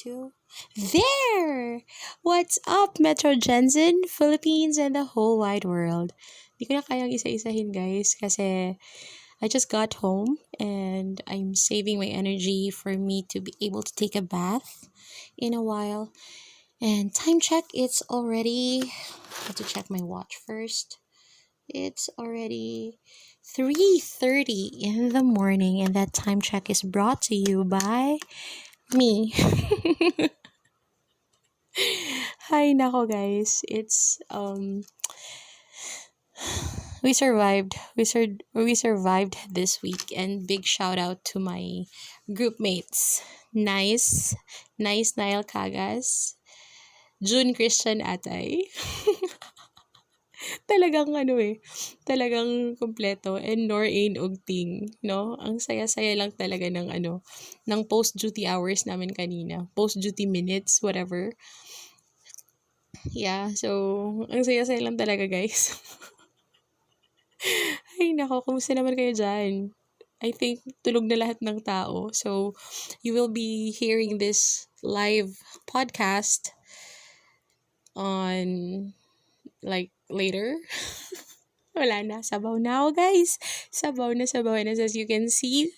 2. There! What's up, Metro Jensen, Philippines, and the whole wide world? Di ko na kayang isa-isahin, guys, kasi I just got home and I'm saving my energy for me to be able to take a bath in a while. And time check, it's already, I have to check my watch first. It's already 3:30 in the morning, and that time check is brought to you by me. Hi nako guys. We survived. We survived this week, and big shout out to my group mates. Nice, nice Niall Cagas, June Christian Atay. Talagang talagang kompleto, and Norain Ugting, no? Ang saya-saya lang talaga ng post-duty hours namin kanina. Post-duty minutes, whatever. Yeah, so, ang saya-saya lang talaga, guys. Ay, nako, kumusta naman kayo dyan? I think tulog na lahat ng tao. So, you will be hearing this live podcast on, like, later. Wala na, sabaw na ako, guys. Sabaw na, sabaw na. As you can see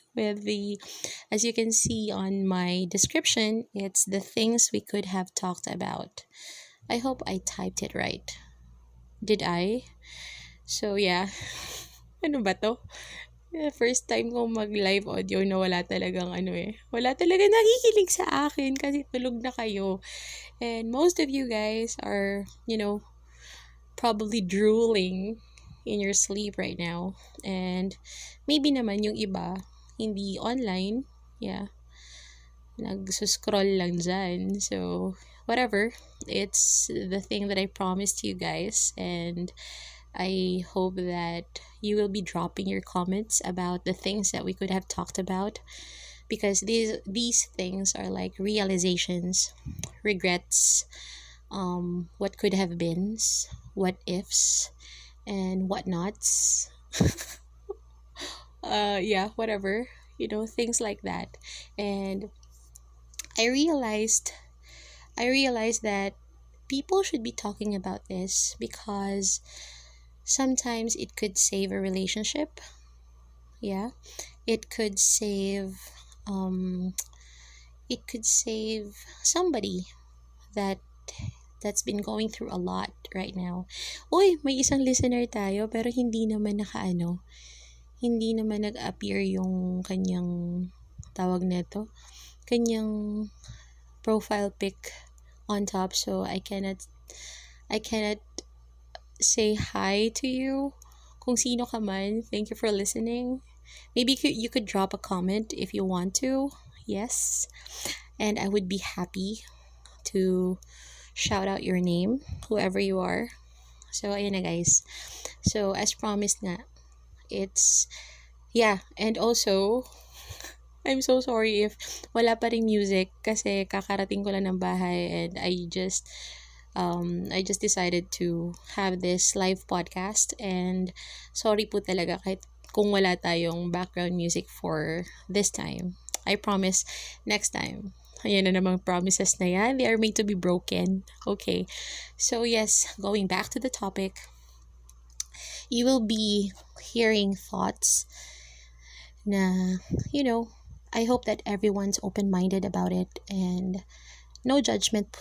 as you can see on my description, it's the things we could have talked about. I hope I typed it right. Did I? So, yeah. Ano ba to? First time kong mag-live audio na wala talagang wala talaga nakikinig sa akin kasi tulog na kayo. And most of you guys are, probably drooling in your sleep right now. And maybe naman yung iba, hindi online. Yeah. Nagsuscroll lang dyan. So, whatever. It's the thing that I promised you guys. And I hope that you will be dropping your comments about the things that we could have talked about, because these things are like realizations, regrets, what could have been, what ifs, and whatnots. Yeah, whatever, things like that. And I realized that people should be talking about this because sometimes it could save a relationship. Yeah, it could save somebody that's been going through a lot right now. Uy, may isang listener tayo pero hindi naman hindi naman nag-appear yung kanyang tawag nito, kanyang profile pic on top, so I cannot say hi to you. Kung sino ka man, thank you for listening. Maybe you could drop a comment if you want to. Yes. And I would be happy to shout out your name, whoever you are. So, ayun na guys. So, as promised nga, and also, I'm so sorry if wala pa ring music kasi kakarating ko lang ng bahay, and I just decided to have this live podcast, and sorry po talaga kahit kung wala tayong background music for this time. I promise next time. Ayan na namang promises na yan. They are made to be broken. Okay. So yes, going back to the topic, you will be hearing thoughts na, I hope that everyone's open-minded about it, and no judgment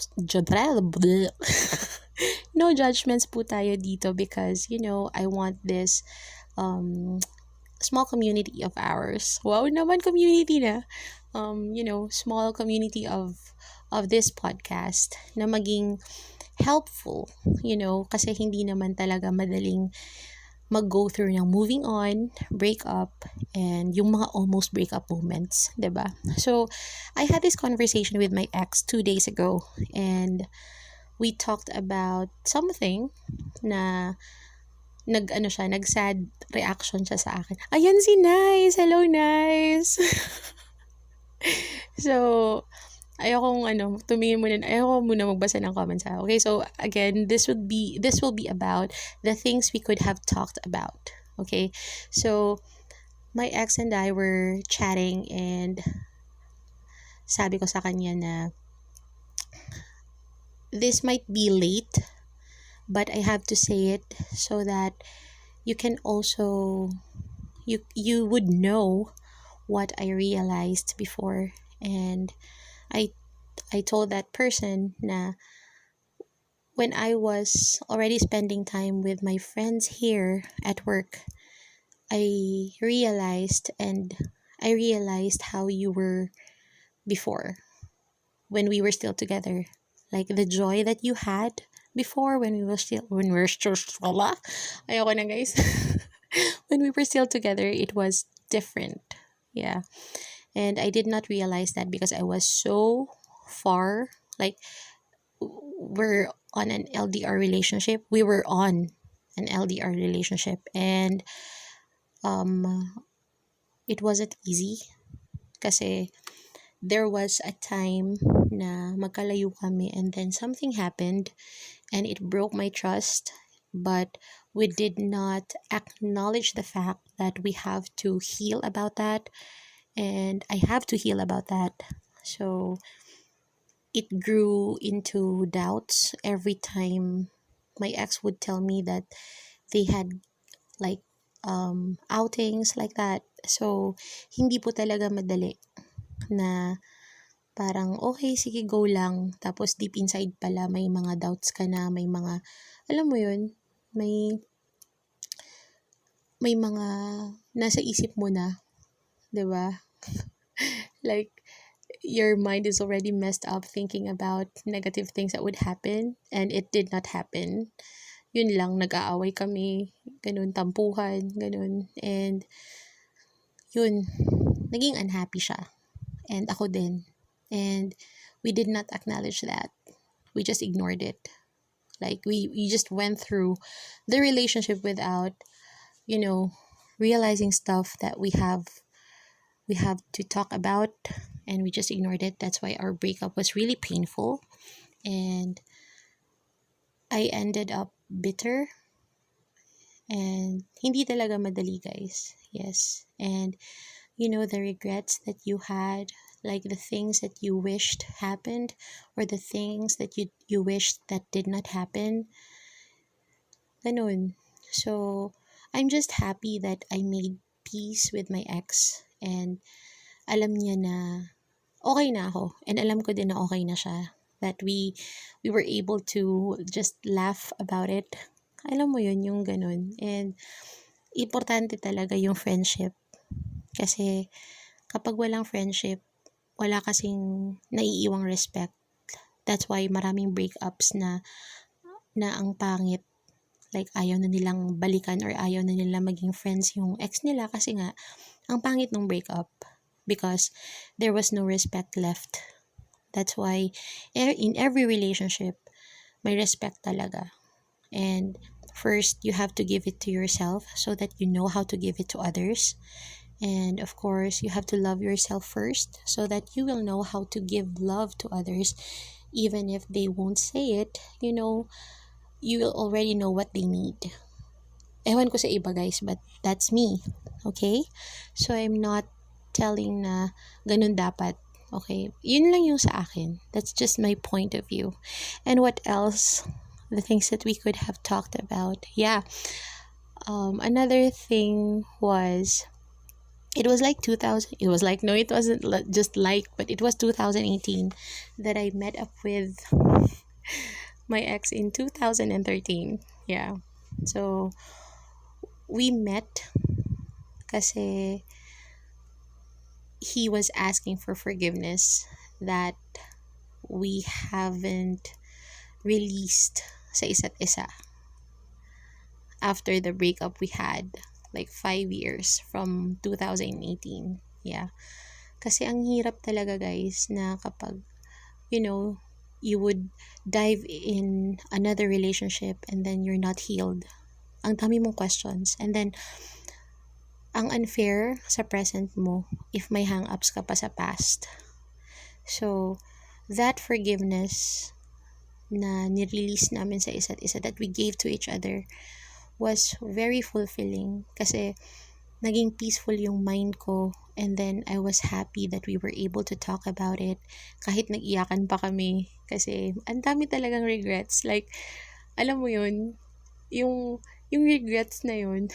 no judgments po tayo dito, because I want this small community of ours. Wow naman, community na. Small community of this podcast na maging helpful, kasi hindi naman talaga madaling mag-go through ng moving on, break up, and yung mga almost breakup moments, 'di ba? So, I had this conversation with my ex 2 days ago, and we talked about something na nag-sad reaction siya sa akin. Ayan si Nice! Hello, Nice! So, ayoko muna magbasa ng comments ha. Okay, so again, this will be about the things we could have talked about. Okay, so my ex and I were chatting, and sabi ko sa kanya na this might be late, but I have to say it so that you can also you would know what I realized before. And I I told that person na when I was already spending time with my friends here at work, I realized and I realized how you were before when we were still together. Like the joy that you had before when we were still ayoko na guys. When we were still together, it was different. Yeah. And I did not realize that because I was so far. Like we're on an LDR relationship. We were on an LDR relationship, and um it wasn't easy kasi there was a time na magkalayo kami, and then something happened and it broke my trust, but we did not acknowledge the fact that we have to heal about that, and I have to heal about that. So it grew into doubts every time my ex would tell me that they had like outings like that. So hindi po talaga madali na parang okay, sige go lang, tapos deep inside pala may mga doubts ka na, may mga alam mo yun, may mga nasa isip mo na, 'di ba? Like your mind is already messed up thinking about negative things that would happen, and it did not happen. Yun lang, nag-aaway kami, ganun, tampuhan, ganun. And yun, naging unhappy siya. And ako din. And we did not acknowledge that. We just ignored it. Like we just went through the relationship without, you know, realizing stuff that we have to talk about, and we just ignored it. That's why our breakup was really painful, and I ended up bitter, and hindi talaga madali guys. Yes. And the regrets that you had, like the things that you wished happened, or the things that you wished that did not happen, ganun. So I'm just happy that I made peace with my ex, and alam niya na okay na ako, and alam ko din na okay na siya, that we were able to just laugh about it. Alam mo yun, yung ganun. And importante talaga yung friendship, kasi kapag walang friendship, wala kasing naiiwang respect. That's why maraming breakups na ang pangit. Like ayaw na nilang balikan, or ayaw na nila maging friends yung ex nila, kasi nga ang pangit ng breakup, because there was no respect left. That's why in every relationship, may respect talaga. And first, you have to give it to yourself so that you know how to give it to others. And of course, you have to love yourself first so that you will know how to give love to others. Even if they won't say it, you will already know what they need. Ewan ko sa iba guys, but that's me. Okay? So I'm not telling na ganun dapat. Okay? Yun lang yung sa akin. That's just my point of view. And what else? The things that we could have talked about. Yeah. Another thing was, it was like 2000, it was like, no, it wasn't just like, but it was 2018 that I met up with my ex in 2013. Yeah. So we met kasi he was asking for forgiveness that we haven't released sa isa't isa after the breakup we had, like 5 years from 2018. Yeah. Kasi ang hirap talaga guys na kapag, you would dive in another relationship and then you're not healed. Ang dami mong questions. And then, ang unfair sa present mo if may hang-ups ka pa sa past. So, that forgiveness na nirelease namin sa isa't isa, that we gave to each other, was very fulfilling kasi naging peaceful yung mind ko And then I was happy that we were able to talk about it. Kahit nag-iyakan pa kami. Kasi ang dami talagang regrets. Like, alam mo yun, yung regrets na yun,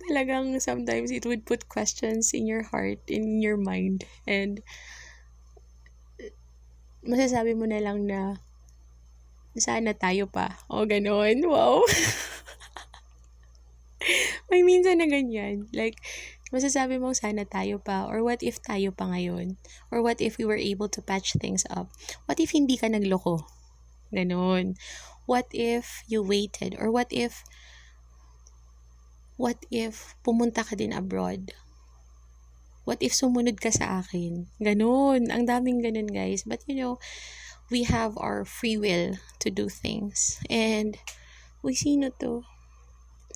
talagang sometimes it would put questions in your heart, in your mind. And masasabi mo na lang na, sana tayo pa. O, ganon. Wow. May minsan na ganyan. Like, masasabi mong sana tayo pa, or what if tayo pa ngayon? Or what if we were able to patch things up? What if hindi ka nagloko? Ganon. What if you waited? Or what if pumunta ka din abroad? What if sumunod ka sa akin? Ganon. Ang daming ganon, guys. But we have our free will to do things. And, sino to?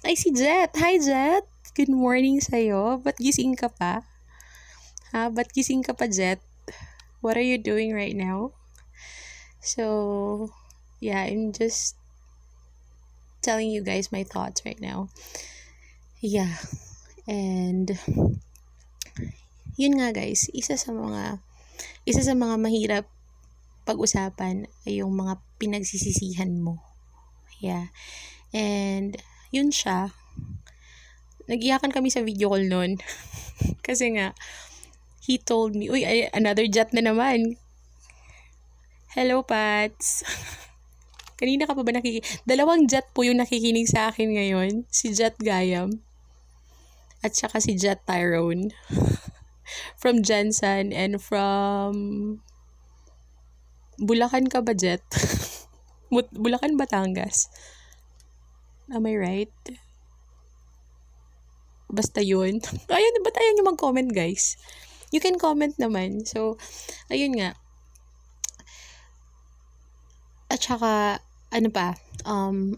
Ay, si Jet. Hi, Jet. Good morning sa'yo. Ba't gising ka pa? Ba't gising ka pa, Jet? What are you doing right now? So, yeah, I'm just telling you guys my thoughts right now. Yeah. And, yun nga guys, isa sa mga mahirap pag-usapan ay yung mga pinagsisisihan mo. Yeah. And, yun siya. Nag-iyakan kami sa video call nun. Kasi nga, he told me, uy, another Jet na naman. Hello, Pats. Kanina ka pa ba Dalawang Jet po yung nakikinig sa akin ngayon. Si Jet Gayam. At saka si Jet Tyrone. From Jensen and from Bulacan ka ba, Jet? Bulacan, Batangas. Am I right? Basta yun. Ayun, ba't ayaw nyo mag-comment, guys? You can comment naman. So, ayun nga. At saka,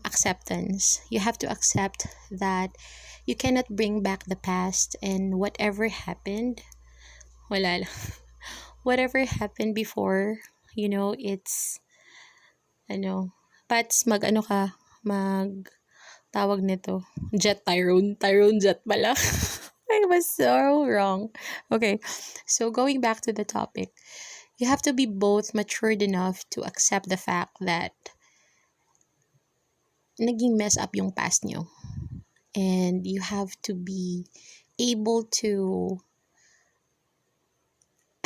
acceptance. You have to accept that you cannot bring back the past, and whatever happened, wala lang. Whatever happened before, it's, Pats, tawag nito, Jet Tyrone Jet pala. I was so wrong. Okay, so going back to the topic, you have to be both matured enough to accept the fact that naging mess up yung past nyo. And you have to be able to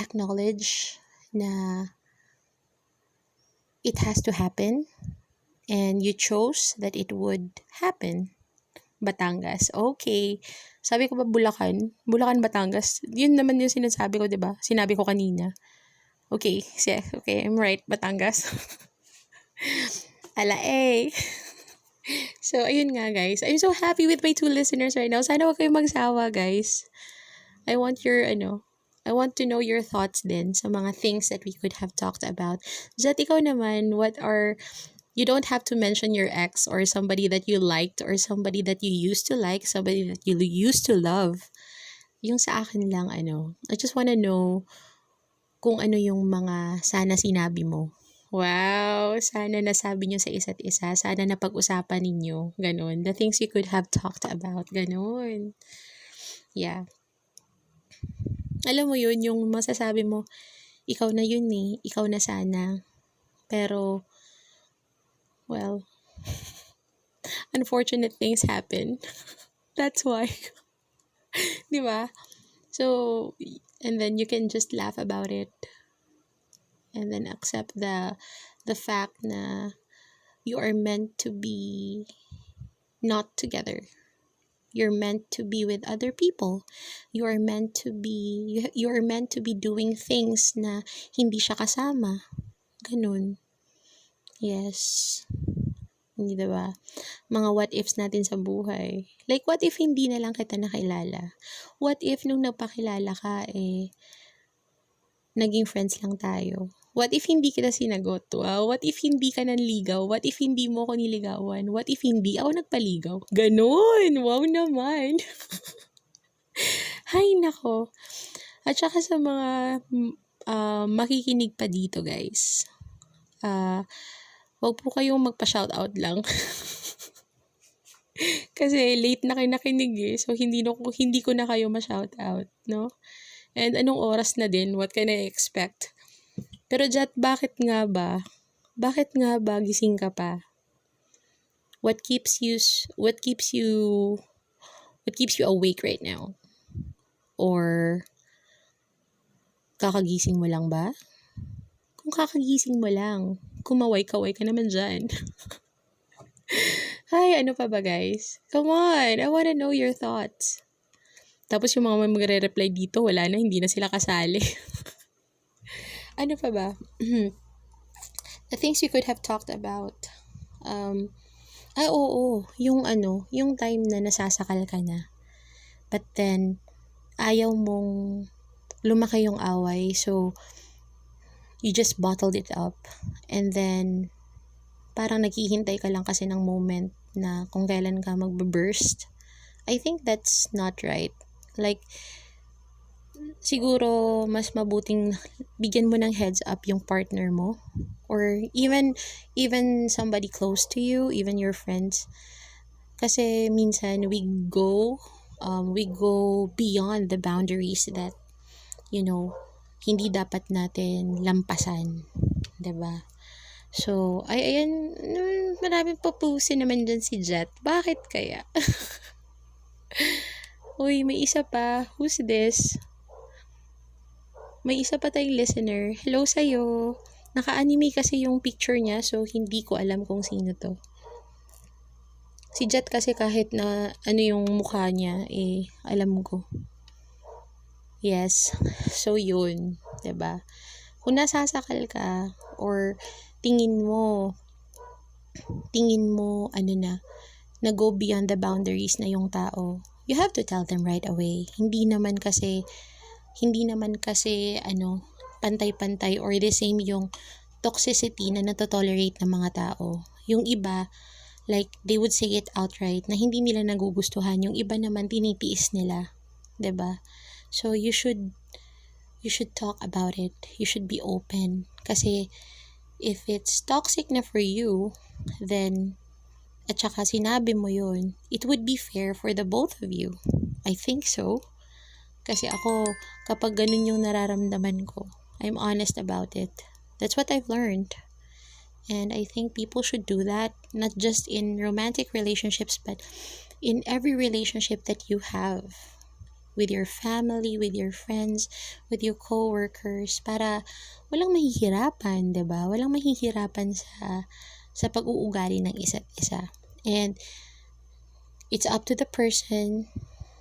acknowledge na it has to happen. And you chose that it would happen. Batangas. Okay. Sabi ko ba Bulacan? Bulacan, Batangas. Yun naman yung sinasabi ko, diba? Sinabi ko kanina. Okay. Okay, I'm right. Batangas. Ala eh. So, ayun nga guys. I'm so happy with my 2 listeners right now. Sana wag kayong magsawa, guys. I want to know your thoughts din sa mga things that we could have talked about. Jet, ikaw naman, you don't have to mention your ex or somebody that you liked or somebody that you used to like, somebody that you used to love. Yung sa akin lang, I just wanna know kung ano yung mga sana sinabi mo. Wow, sana nasabi nyo sa isa't isa. Sana napag-usapan ninyo. Ganon. The things you could have talked about. Ganon. Yeah. Alam mo yun, yung masasabi mo, ikaw na yun eh. Ikaw na sana. Pero, well, unfortunate things happen. That's why. Diba? So, and then you can just laugh about it. And then accept the fact na you are meant to be not together. You're meant to be with other people. You are meant to be doing things na hindi siya kasama. Ganun. Yes. Hindi diba? Mga what ifs natin sa buhay. Like, what if hindi na lang kita nakilala? What if nung nagpakilala ka, naging friends lang tayo? What if hindi kita sinagot? What if hindi ka nanligaw? What if hindi mo ako niligawan? What if hindi ako nagpaligaw? Ganon! Wow naman! Hay nako. At saka sa mga makikinig pa dito, guys. Wag po kayong magpa-shoutout lang. Kasi late na kayo nakinig eh. So, hindi ko na kayo ma-shoutout, no? And anong oras na din? What can I expect? Pero Jat, bakit nga ba? Bakit nga ba gising ka pa? What keeps you what keeps you what keeps you awake right now? Or kakagising mo lang ba? Kung kakagising mo lang, kumaway-kaway ka naman dyan. Hi, ano pa ba guys? Come on, I wanna know your thoughts. Tapos yung mga magre-reply dito, wala na, hindi na sila kasali. Ano pa ba? The things you could have talked about. Oo, yung time na nasasakal ka na. But then, ayaw mong lumaki yung away, so you just bottled it up. And then, parang naghihintay ka lang kasi ng moment na kung kailan ka magbe-burst. I think that's not right. Like, siguro mas mabuting bigyan mo ng heads up yung partner mo, or even somebody close to you, even your friends, kasi minsan we go beyond the boundaries that hindi dapat natin lampasan, 'di ba? So ayan, maraming papusin naman dyan si Jet, bakit kaya? Uy, may isa pa, who's this? May isa pa tayong listener. Hello sa'yo. Naka-anime kasi yung picture niya, so hindi ko alam kung sino to. Si Jet kasi kahit na ano yung mukha niya, alam ko. Yes. So yun, 'di ba? Kung nasasakal ka or tingin mo na go beyond the boundaries na yung tao, you have to tell them right away. Hindi naman kasi pantay-pantay or the same yung toxicity na natotolerate ng mga tao. Yung iba, like, they would say it outright na hindi nila nagugustuhan. Yung iba naman, tinitiis nila. 'Di ba? So, you should talk about it. You should be open. Kasi, if it's toxic na for you, then, at saka sinabi mo yun, it would be fair for the both of you. I think so. Kasi ako, kapag ganun yung nararamdaman ko, I'm honest about it. That's what I've learned. And I think people should do that, not just in romantic relationships, but in every relationship that you have. With your family, with your friends, with your co-workers, para walang mahihirapan, 'di ba? Walang mahihirapan sa pag-uugali ng isa't isa. And it's up to the person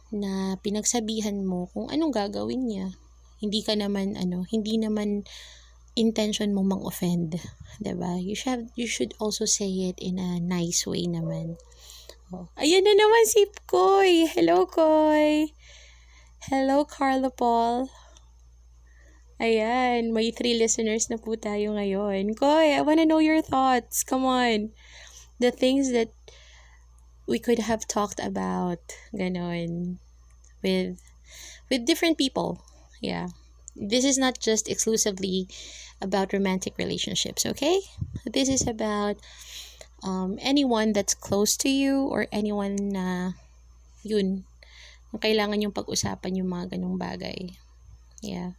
na pinagsabihan mo kung anong gagawin niya. Hindi naman intention mo mang-offend, 'di ba? You should also say it in a nice way naman. Oh. Ayan na naman si Koy. Hello, Koy. Hello, Carlo Paul. Ayan, may 3 listeners na po tayo ngayon. Koy, I wanna know your thoughts. Come on. The things that we could have talked about, ganon, with different people. Yeah. This is not just exclusively about romantic relationships, okay? This is about anyone that's close to you or anyone na yun, kailangan yung pag-usapan yung mga ganong bagay. Yeah.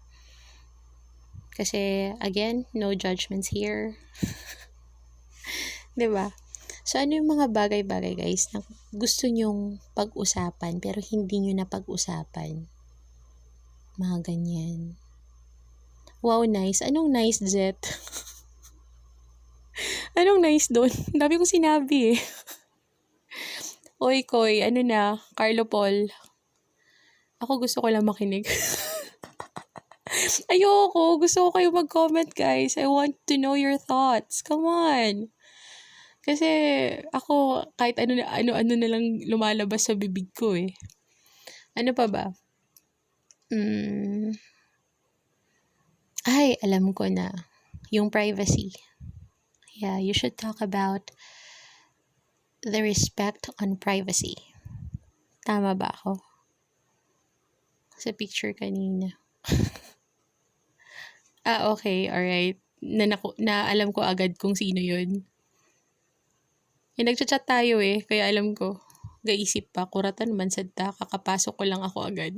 Kasi, again, no judgments here. 'Di ba? So, ano yung mga bagay-bagay, guys, na gusto nyong pag-usapan pero hindi nyo na pag-usapan? Mga ganyan. Wow, nice. Anong nice, Jet? Anong nice doon? Dami kong sinabi eh. Oy, Koy, Carlo Paul. Ako gusto ko lang makinig. Ayoko. Gusto ko kayo mag-comment, guys. I want to know your thoughts. Come on. Kasi ako, kahit ano na lang lumalabas sa bibig ko eh. Ano pa ba? Ay, alam ko na. Yung privacy. Yeah, you should talk about the respect on privacy. Tama ba ako? Sa picture kanina. Okay, alright. Na alam ko agad kung sino yun. Nagchat-chat tayo eh, kaya alam ko. gaisip pa, kuratan man sad ta, kakapasok ko lang ako agad.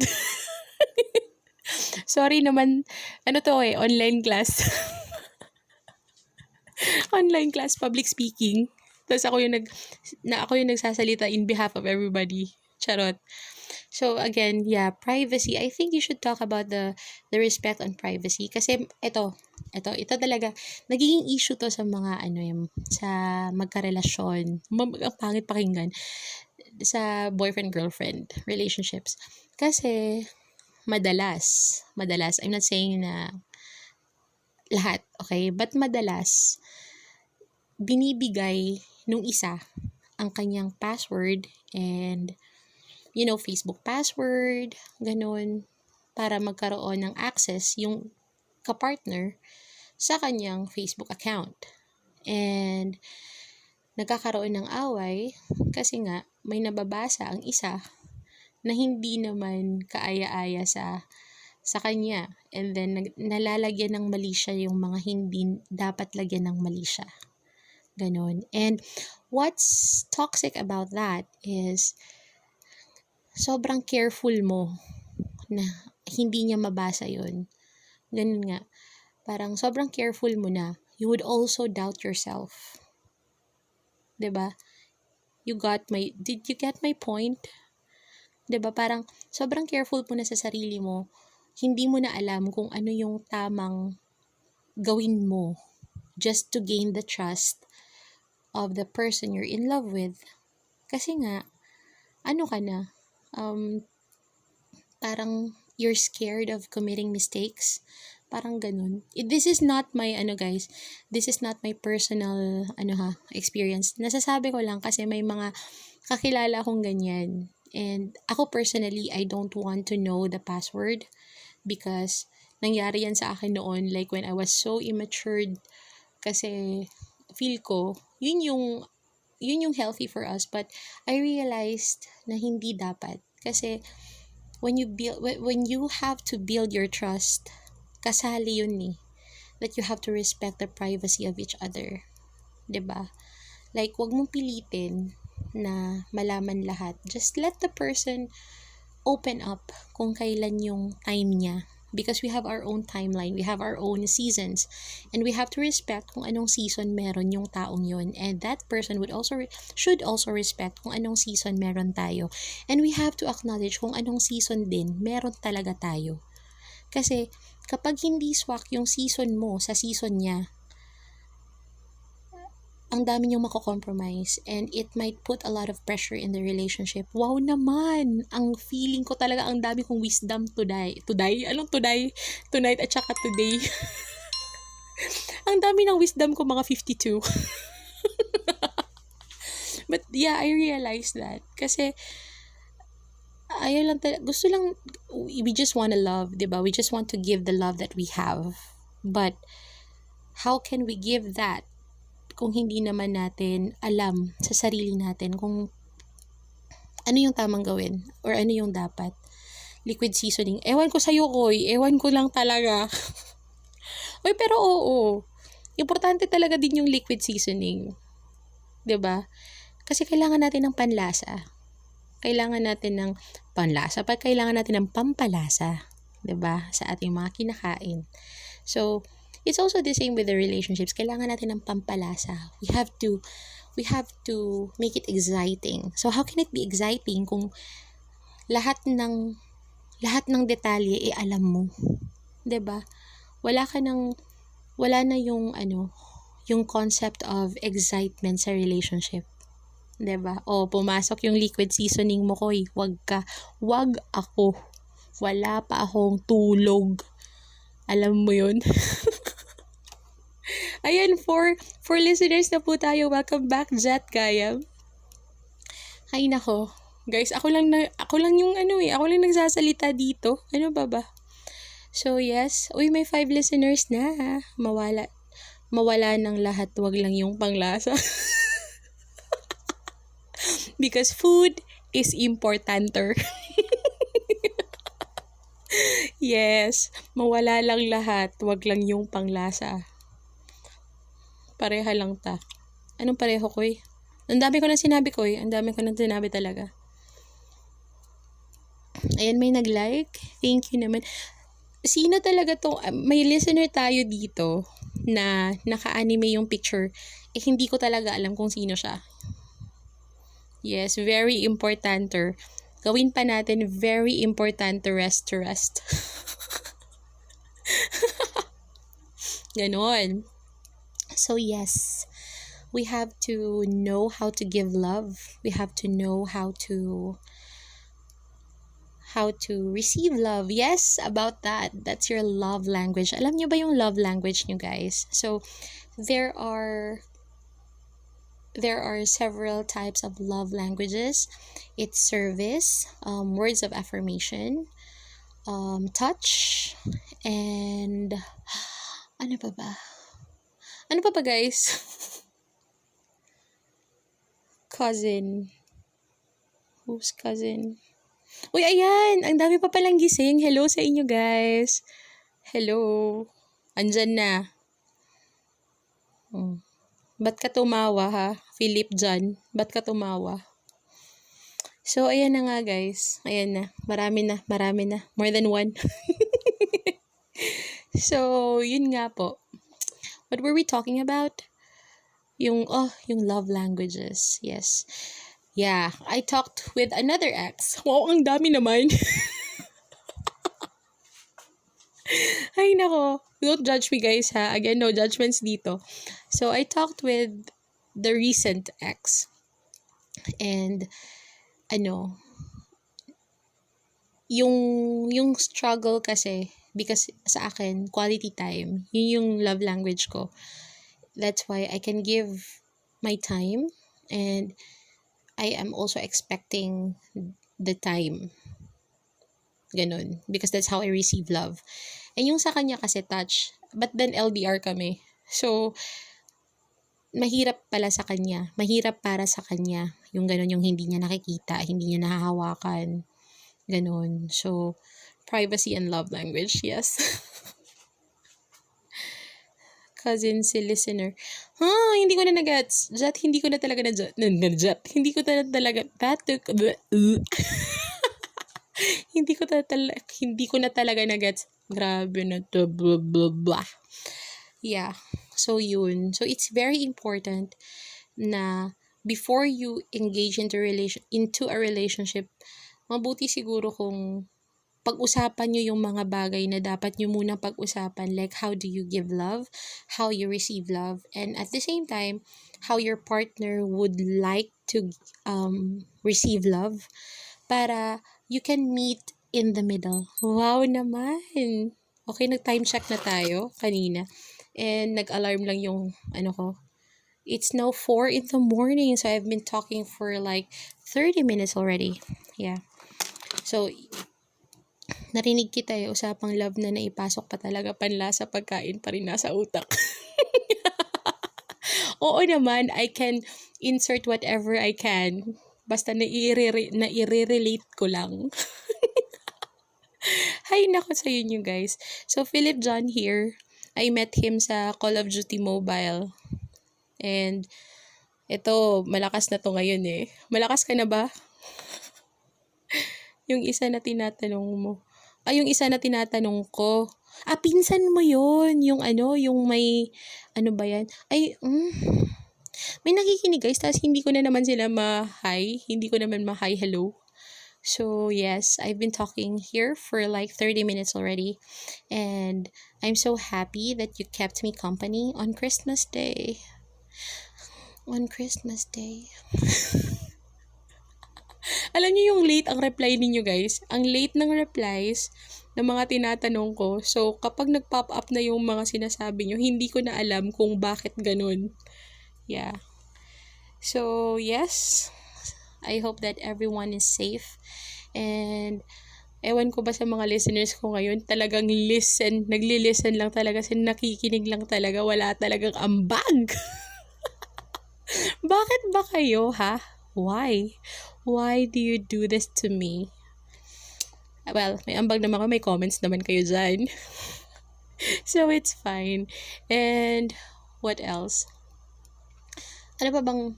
Sorry naman, online class. Online class, public speaking. Tapos ako yung nagsasalita in behalf of everybody. Charot. So again, yeah, privacy. I think you should talk about the respect on privacy kasi ito talaga nagiging issue to sa mga sa magkarelasyon. Ang pangit pakinggan sa boyfriend girlfriend relationships. Kasi madalas, I'm not saying na lahat, okay? But madalas binibigay nung isa ang kanyang password and Facebook password, ganun, para magkaroon ng access yung kapartner sa kanyang Facebook account. And nagkakaroon ng away kasi nga may nababasa ang isa na hindi naman kaaya-aya sa kanya. And then nalalagyan ng mali siya yung mga hindi dapat lagyan ng mali siya. Ganon. And what's toxic about that is sobrang careful mo na hindi niya mabasa yon. Ganun nga. Parang sobrang careful mo na. You would also doubt yourself. 'Di ba? Did you get my point? 'Di ba? Parang sobrang careful mo na sa sarili mo. Hindi mo na alam kung ano yung tamang gawin mo just to gain the trust of the person you're in love with. Kasi nga, parang you're scared of committing mistakes. Parang ganun. This is not my, guys, this is not my personal, experience. Nasasabi ko lang kasi may mga kakilala akong ganyan. And ako personally, I don't want to know the password because nangyari yan sa akin noon, like when I was so immature kasi feel ko, yun yung healthy for us, but I realized na hindi dapat kasi when you have to build your trust, kasali yun that you have to respect the privacy of each other, 'di ba? Like wag mong pilitin na malaman lahat. Just let the person open up kung kailan yung time niya. Because we have our own timeline, we have our own seasons, and we have to respect kung anong season meron yung taong yun. And that person should also respect kung anong season meron tayo. And we have to acknowledge kung anong season din meron talaga tayo. Kasi kapag hindi swak yung season mo sa season niya, ang dami niyong mako-compromise and it might put a lot of pressure in the relationship. Wow naman! Ang feeling ko talaga ang dami kong wisdom today? Anong today? Tonight at saka today. Ang dami ng wisdom ko, mga 52. But yeah, I realized that. Kasi, we just want to love, diba? We just want to give the love that we have. But, how can we give that kung hindi naman natin alam sa sarili natin kung ano yung tamang gawin or ano yung dapat? Liquid seasoning. Ewan ko sa'yo, Koy. Ewan ko lang talaga. Uy, pero oo. Importante talaga din yung liquid seasoning. 'Di ba? Kasi kailangan natin ng panlasa. Kailangan natin ng panlasa. Kailangan natin ng pampalasa. 'Di ba? Sa ating mga kinakain. So, it's also the same with the relationships. Kailangan natin ng pampalasa. We have to make it exciting. So how can it be exciting kung lahat ng detalye alam mo? 'Di ba? Wala na yung concept of excitement sa relationship. 'Di ba? Pumasok yung liquid seasoning mo, Koy. Wag ako. Wala pa akong tulog. Alam mo yun? Ayan, for listeners na po tayo, welcome back, Jat Gayam. Ay nako, guys, ako lang yung ako lang nagsasalita dito. Ano ba? So yes, may 5 listeners na. Mawala ng lahat, wag lang yung panglasa. Because food is importanter. Yes, mawala lang lahat, wag lang yung panglasa. Pareha lang ta. Anong pareho, Koy? Ang dami ko nang sinabi, Koy. Ang dami ko nang sinabi talaga. Ayan, may nag-like. Thank you naman. Sino talaga to? May listener tayo dito na naka-anime yung picture. Hindi ko talaga alam kung sino siya. Yes, very importanter. Gawin pa natin very important to rest. Ganon. So yes, we have to know how to give love. We have to know how to receive love. Yes, about that. That's your love language. Alam niyo ba yung love language niyo, guys? So there are several types of love languages. It's service, words of affirmation, touch, and ano pa ba? Ano pa ba, guys? Cousin. Who's cousin? Uy, ayan! Ang dami pa palang gising. Hello sa inyo, guys. Hello. Andyan na. Ba't ka tumawa, ha? Philip John. Ba't ka tumawa? So, ayan na nga, guys. Ayan na. Marami na. More than one. So, yun nga po. What were we talking about? Yung love languages. Yes. Yeah, I talked with another ex. Wow, ang dami naman. Ay, nako. Don't judge me, guys, ha? Again, no judgments dito. So, I talked with the recent ex. And, yung struggle kasi, because sa akin, quality time, yun yung love language ko. That's why I can give my time, and I am also expecting the time. Ganon. Because that's how I receive love. And yung sa kanya kasi touch. But then LDR kami. So, mahirap pala sa kanya. Mahirap para sa kanya. Yung ganon, yung hindi niya nakikita, hindi niya nahahawakan. Ganon. So, privacy and love language, yes. Cousin si listener. Hindi ko na nag-gets. Hindi ko na talaga Hindi ko na talaga hindi ko na talaga nag-gets. Grabe na to. Blah, blah, blah. Yeah. So, yun. So, it's very important na before you engage into a relationship, mabuti siguro kung pag-usapan nyo yung mga bagay na dapat nyo munang pag-usapan, like how do you give love, how you receive love, and at the same time, how your partner would like to receive love, para you can meet in the middle. Wow naman! Okay, nag-time check na tayo kanina, and nag-alarm lang yung ko. It's now 4 in the morning, so I've been talking for like 30 minutes already. Yeah. So, narinig kita usapang love na naipasok pa talaga, panlasa pagkain pa rin nasa utak. Oo naman, I can insert whatever I can. Basta na-i-relate ko lang. Hay nako sa inyo, guys. So, Philip John here. I met him sa Call of Duty Mobile. And, ito, malakas na to ngayon eh. Malakas ka na ba? Yung isa na tinatanong mo. Yung isa na tinatanong ko. Pinsan mo yun. Yung may, ba yan? May nakikinig, guys. Tapos hindi ko na naman sila ma-hi. Hindi ko naman ma-hi, hello. So, yes, I've been talking here for like 30 minutes already. And I'm so happy that you kept me company on Christmas Day. On Christmas Day. Alam niyo yung late ang reply ninyo, guys. Ang late ng replies ng mga tinatanong ko. So, kapag nag-pop up na yung mga sinasabi nyo, hindi ko na alam kung bakit ganun. Yeah. So, yes. I hope that everyone is safe. And, ewan ko ba sa mga listeners ko ngayon, talagang nagli-listen lang talaga, nakikinig lang talaga, wala talagang ambag. Bakit ba kayo, ha? Why? Why do you do this to me? Well, may ambag naman ako, may comments naman kayo dyan. So, it's fine. And, what else? Ano pa bang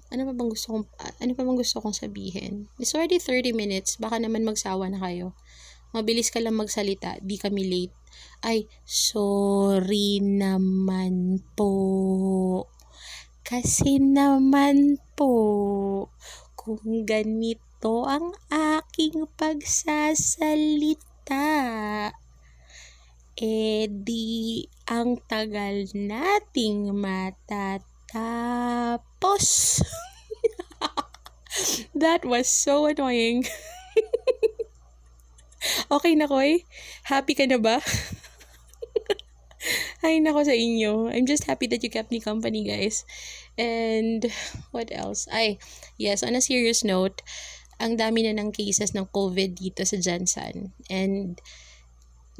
gusto kong sabihin? It's already 30 minutes. Baka naman magsawa na kayo. Mabilis ka lang magsalita, di kami late. Ay, sorry naman po. Kasi naman po, kung ganito ang aking pagsasalita, di ang tagal nating matatapos. That was so annoying. Okay na, Koy? Happy ka na ba? Ay, nako sa inyo. I'm just happy that you kept me company, guys. And what else? Ay, yes, on a serious note, ang dami na ng cases ng COVID dito sa Jansan. And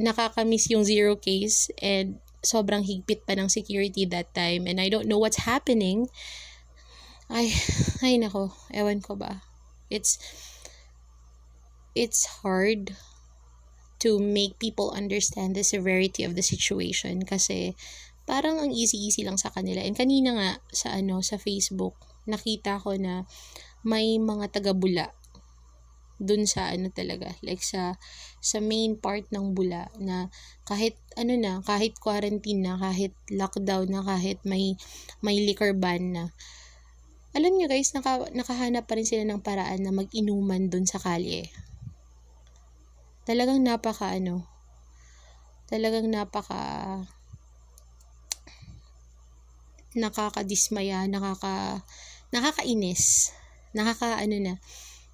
nakakamiss yung zero case and sobrang higpit pa ng security that time. And I don't know what's happening. Ay nako, ewan ko ba. It's hard to make people understand the severity of the situation kasi parang ang easy-easy lang sa kanila. And kanina nga sa Facebook, nakita ko na may mga taga-Bula dun sa talaga, like sa main part ng Bula na kahit kahit quarantine na, kahit lockdown na, kahit may liquor ban na. Alam nyo guys, nakahanap pa rin sila ng paraan na mag-inuman dun sa kalye. Talagang nakakadismaya, nakakainis,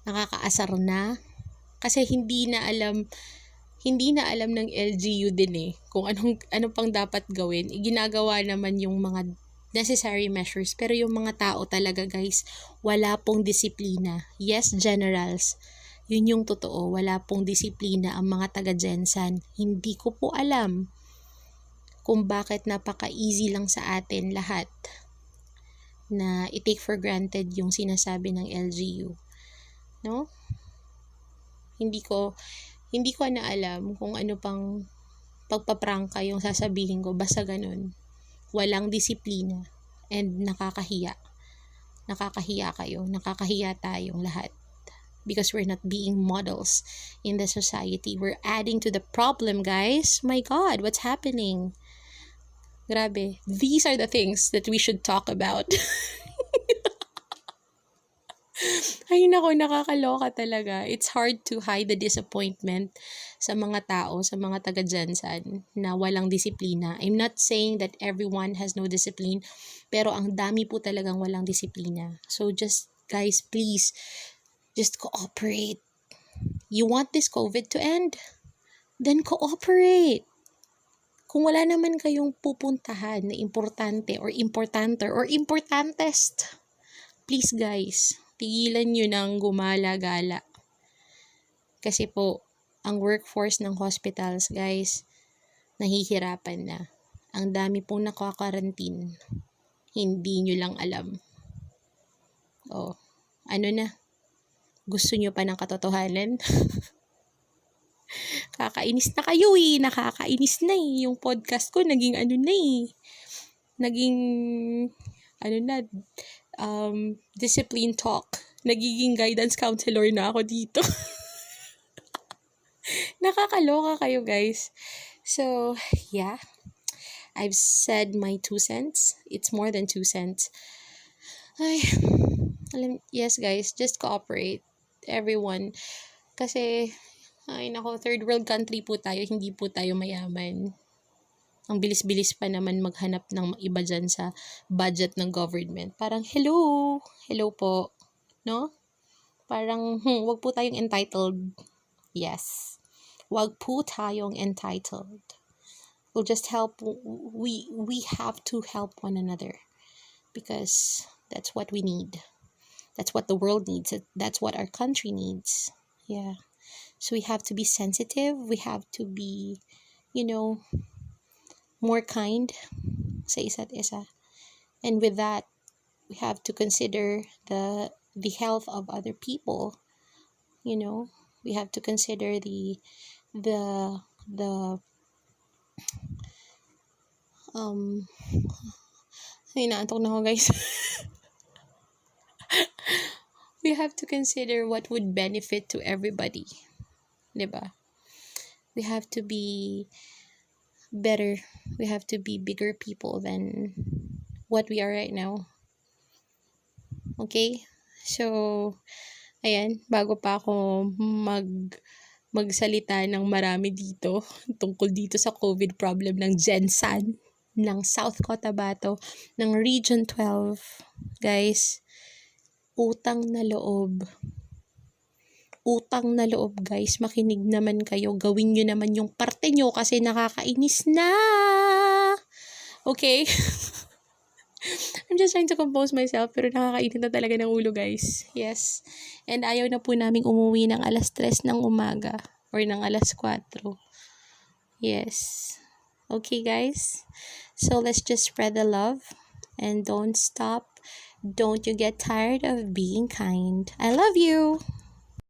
nakakaasar na. Kasi hindi na alam ng LGU din kung ano pang dapat gawin. Ginagawa naman yung mga necessary measures. Pero yung mga tao talaga guys, wala pong disiplina. Yes, generals. Yun yung totoo. Wala pong disiplina ang mga taga-Jensan. Hindi ko po alam kung bakit napaka-easy lang sa atin lahat na i-take for granted yung sinasabi ng LGU. No? Hindi ko na alam kung ano pang pagpaprangka yung sasabihin ko. Basta ganun. Walang disiplina. And nakakahiya. Nakakahiya kayo. Nakakahiya tayong lahat. Because we're not being models in the society. We're adding to the problem, guys. My God, what's happening? Grabe. These are the things that we should talk about. Ay nako, nakakaloka talaga. It's hard to hide the disappointment sa mga tao, sa mga taga-Jansan na walang disiplina. I'm not saying that everyone has no discipline, pero ang dami po talagang walang disiplina. So just, guys, please, just cooperate. You want this COVID to end? Then cooperate. Kung wala naman kayong pupuntahan na importante or importanter or importantest, please guys, tigilan nyo ng gumala-gala. Kasi po, ang workforce ng hospitals, guys, nahihirapan na. Ang dami pong nakakarantin. Hindi nyo lang alam. Gusto nyo pa ng katotohanan? Kakainis na kayo Nakakainis na Yung podcast ko, naging discipline talk. Nagiging guidance counselor na ako dito. Nakakaloka kayo guys. So, yeah. I've said my 2 cents. It's more than 2 cents. Yes guys, just cooperate. Everyone. Kasi, third world country po tayo, hindi po tayo mayaman. Ang bilis-bilis pa naman maghanap ng iba dyan sa budget ng government. Parang, hello po. No? Parang, wag po tayong entitled. Yes. Wag po tayong entitled. We'll just help. We have to help one another. Because that's what we need. That's what the world needs. That's what our country needs. Yeah. So we have to be sensitive. We have to be, more kind sa isa't isa. And with that, we have to consider the health of other people. We have to consider naantok na ako guys. We have to consider what would benefit to everybody. Diba? We have to be better. We have to be bigger people than what we are right now. Okay? So, ayan, bago pa ako magsalita ng marami dito tungkol dito sa COVID problem ng Gensan, ng South Cotabato, ng Region 12. Guys, utang na loob. Utang na loob, guys. Makinig naman kayo. Gawin nyo naman yung parte nyo kasi nakakainis na. Okay? I'm just trying to compose myself pero nakakainit na talaga ng ulo, guys. Yes. And ayaw na po naming umuwi ng 3:00 ng umaga or ng 4:00. Yes. Okay, guys? So let's just spread the love and don't stop. Don't you get tired of being kind. I love you.